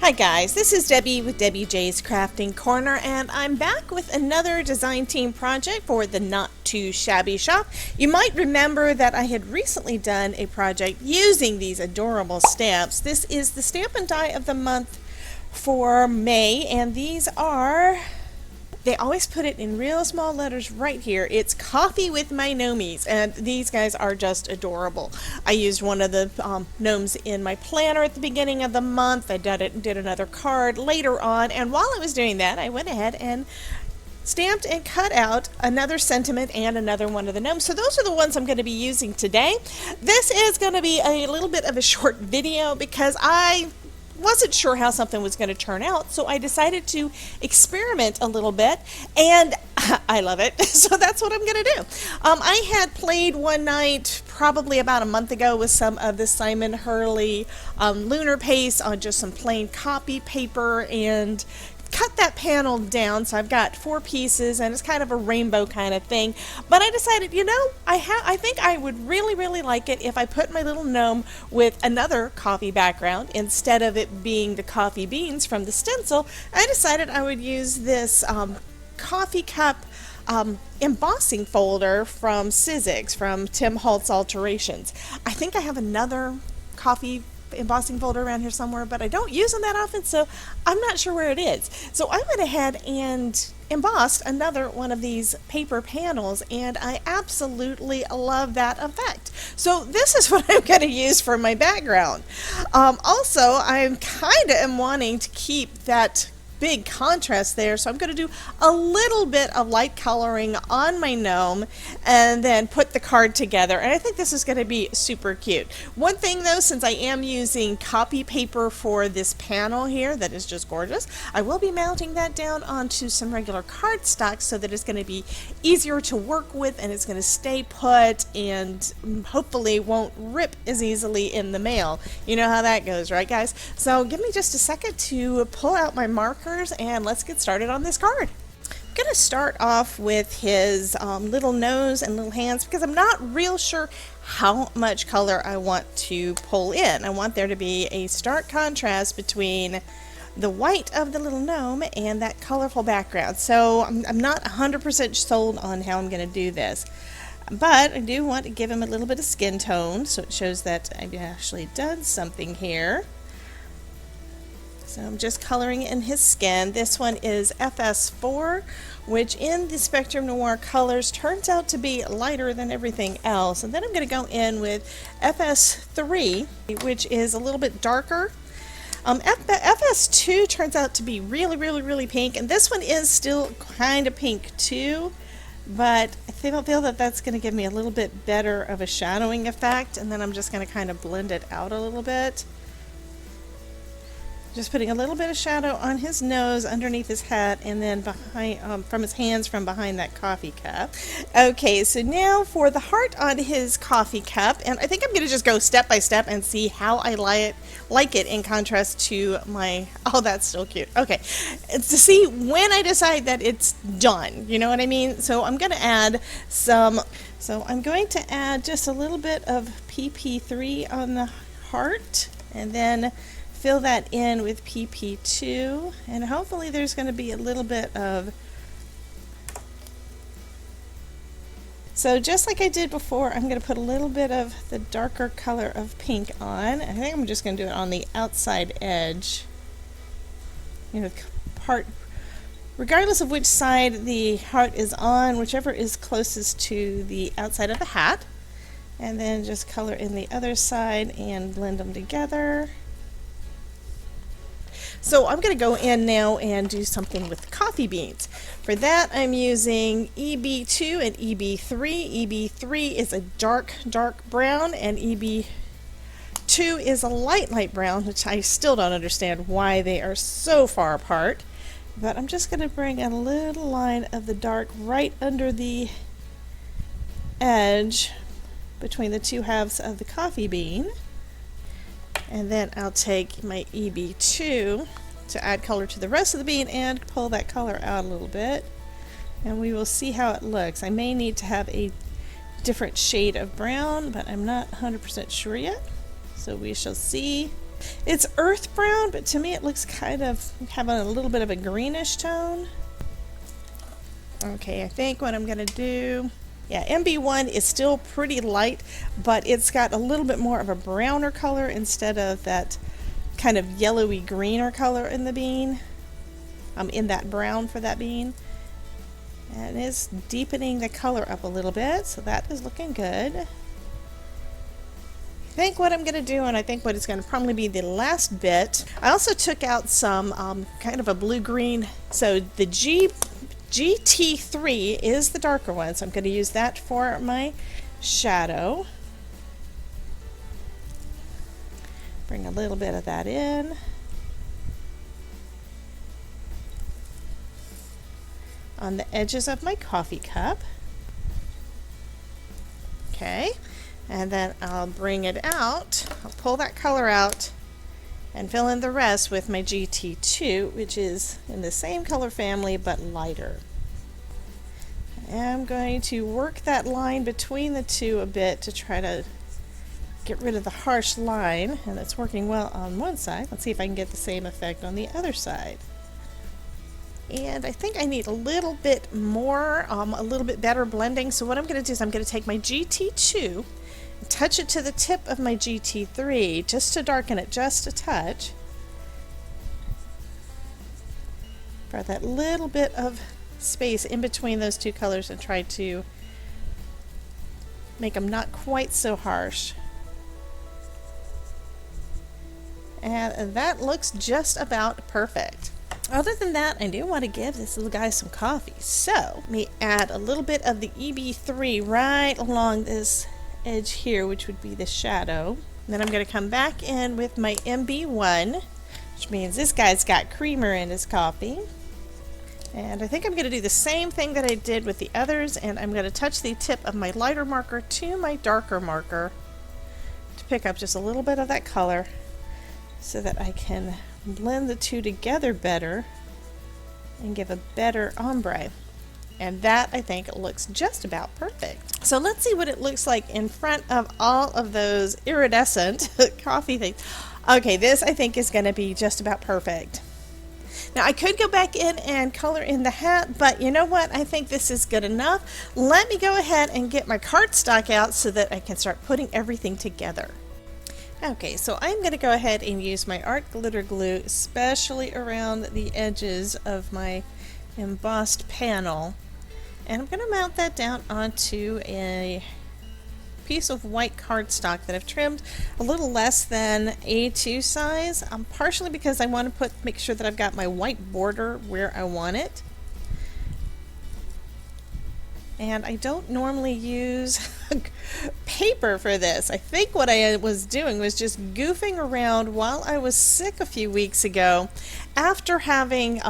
Hi guys, this is Debbie with Debbie J's Crafting Corner, and I'm back with another design team project for the Not Too Shabby shop. You might remember that I had recently done a project using these adorable stamps. This is the Stamp and Die of the Month for May, and these are... They always put it in real small letters right here. It's Coffee with My Gnomies, and these guys are just adorable. I used one of the gnomes in my planner at the beginning of the month. I did another card later on, and while I was doing that, I went ahead and stamped and cut out another sentiment and another one of the gnomes. So those are the ones I'm going to be using today. This is going to be a little bit of a short video because I wasn't sure how something was going to turn out, so I decided to experiment a little bit, and I love it. So that's what I'm going to do. I had played one night probably about a month ago with some of the Simon Hurley lunar paste on just some plain copy paper and cut that panel down. So I've got 4 pieces and it's kind of a rainbow kind of thing, but I decided, you know, I think I would really like it if I put my little gnome with another coffee background instead of it being the coffee beans from the stencil. I decided I would use this coffee cup embossing folder from Sizzix, from Tim Holtz Alterations. I think I have another coffee embossing folder around here somewhere, but I don't use them that often, so I'm not sure where it is. So I went ahead and embossed another one of these paper panels, and I absolutely love that effect. So this is what I'm going to use for my background. Also, I'm kind of am wanting to keep that big contrast there, so I'm going to do a little bit of light coloring on my gnome and then put the card together, and I think this is going to be super cute. One thing though, since I am using copy paper for this panel here that is just gorgeous, I will be mounting that down onto some regular cardstock so that it's going to be easier to work with and it's going to stay put and hopefully won't rip as easily in the mail. You know how that goes, right guys? So give me just a second to pull out my marker and let's get started on this card. I'm going to start off with his little nose and little hands because I'm not real sure how much color I want to pull in. I want there to be a stark contrast between the white of the little gnome and that colorful background. So I'm not 100% sold on how I'm going to do this. But I do want to give him a little bit of skin tone so it shows that I've actually done something here. So I'm just coloring in his skin. This one is FS4, which in the Spectrum Noir colors turns out to be lighter than everything else. And then I'm going to go in with FS3, which is a little bit darker. FS2 turns out to be really pink, and this one is still kind of pink too, but I feel that that's going to give me a little bit better of a shadowing effect, and then I'm just going to kind of blend it out a little bit. Just putting a little bit of shadow on his nose underneath his hat and then behind from his hands from behind that coffee cup. Okay, so now for the heart on his coffee cup, and I think I'm going to just go step by step and see how I like it in contrast to my... Oh, that's still cute. Okay, it's to see when I decide that it's done, you know what I mean? So I'm going to add some... So I'm going to add just a little bit of PP3 on the heart and then fill that in with PP2, and hopefully there's going to be a little bit of... So just like I did before, I'm going to put a little bit of the darker color of pink on. I think I'm just going to do it on the outside edge. You know, regardless of which side the heart is on, whichever is closest to the outside of the hat. And then just color in the other side and blend them together. So I'm going to go in now and do something with coffee beans. For that I'm using EB2 and EB3. EB3 is a dark brown and EB2 is a light brown, which I still don't understand why they are so far apart. But I'm just going to bring a little line of the dark right under the edge between the two halves of the coffee bean. And then I'll take my EB2 to add color to the rest of the bean and pull that color out a little bit. And we will see how it looks. I may need to have a different shade of brown, but I'm not 100% sure yet. So we shall see. It's earth brown, but to me it looks kind of having a little bit of a greenish tone. Okay, I think what I'm going to do, yeah, MB1 is still pretty light, but it's got a little bit more of a browner color instead of that kind of yellowy greener color in the bean. In that brown for that bean. And it's deepening the color up a little bit, so that is looking good. I think what I'm going to do, and I think what is going to probably be the last bit, I also took out some kind of a blue-green, so the GT3 is the darker one, so I'm going to use that for my shadow. Bring a little bit of that in. On the edges of my coffee cup. Okay, and then I'll bring it out. I'll pull that color out and fill in the rest with my GT2, which is in the same color family but lighter. I'm going to work that line between the two a bit to try to get rid of the harsh line, and it's working well on one side. Let's see if I can get the same effect on the other side. And I think I need a little bit more, a little bit better blending. So what I'm going to do is I'm going to take my GT2 and touch it to the tip of my GT3 just to darken it just a touch. For that little bit of space in between those two colors and try to make them not quite so harsh. And that looks just about perfect. Other than that, I do want to give this little guy some coffee. So, let me add a little bit of the EB3 right along this edge here, which would be the shadow. And then I'm going to come back in with my MB1, which means this guy's got creamer in his coffee. And I think I'm going to do the same thing that I did with the others, and I'm going to touch the tip of my lighter marker to my darker marker to pick up just a little bit of that color so that I can blend the two together better and give a better ombre. And that, I think, looks just about perfect. So let's see what it looks like in front of all of those iridescent coffee things. Okay, this I think is going to be just about perfect. Now I could go back in and color in the hat, but you know what? I think this is good enough. Let me go ahead and get my cardstock out so that I can start putting everything together. Okay, so I'm going to go ahead and use my art glitter glue, especially around the edges of my embossed panel. And I'm going to mount that down onto a piece of white cardstock that I've trimmed a little less than A2 size, partially because I want to make sure that I've got my white border where I want it. And I don't normally use paper for this. I think what I was doing was just goofing around while I was sick a few weeks ago after having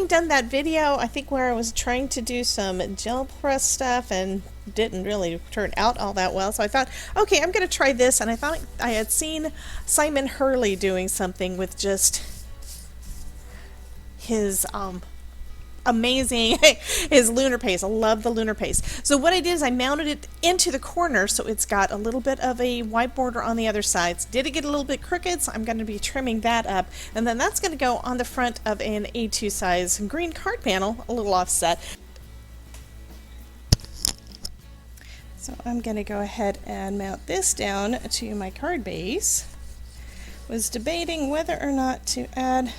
done that video, I think where I was trying to do some gel press stuff and didn't really turn out all that well. So I thought, okay, I'm going to try this. And I thought I had seen Simon Hurley doing something with just his amazing his lunar paste. I love the lunar paste. So what I did is I mounted it into the corner so it's got a little bit of a white border on the other sides. Did it get a little bit crooked? So I'm going to be trimming that up, and then that's going to go on the front of an A2 size green card panel, a little offset. So I'm going to go ahead and mount this down to my card base. Was debating whether or not to add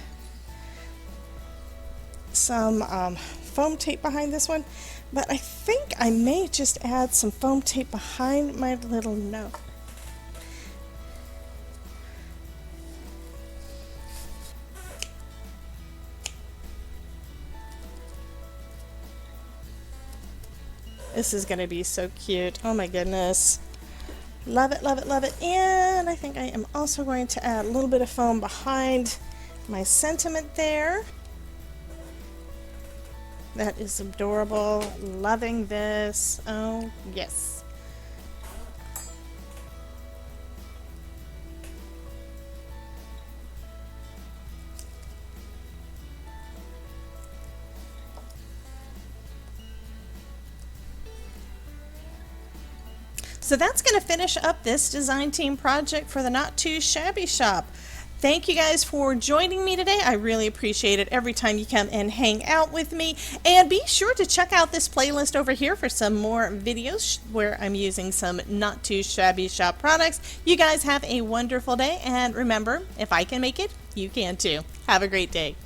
some foam tape behind this one, but I think I may just add some foam tape behind my little note. This is going to be so cute. Oh my goodness. Love it, love it, love it. And I think I am also going to add a little bit of foam behind my sentiment there. That is adorable. Loving this. Oh, yes. So that's going to finish up this design team project for the Not Too Shabby shop. Thank you guys for joining me today. I really appreciate it every time you come and hang out with me. And be sure to check out this playlist over here for some more videos where I'm using some Not Too Shabby shop products. You guys have a wonderful day. And remember, if I can make it, you can too. Have a great day.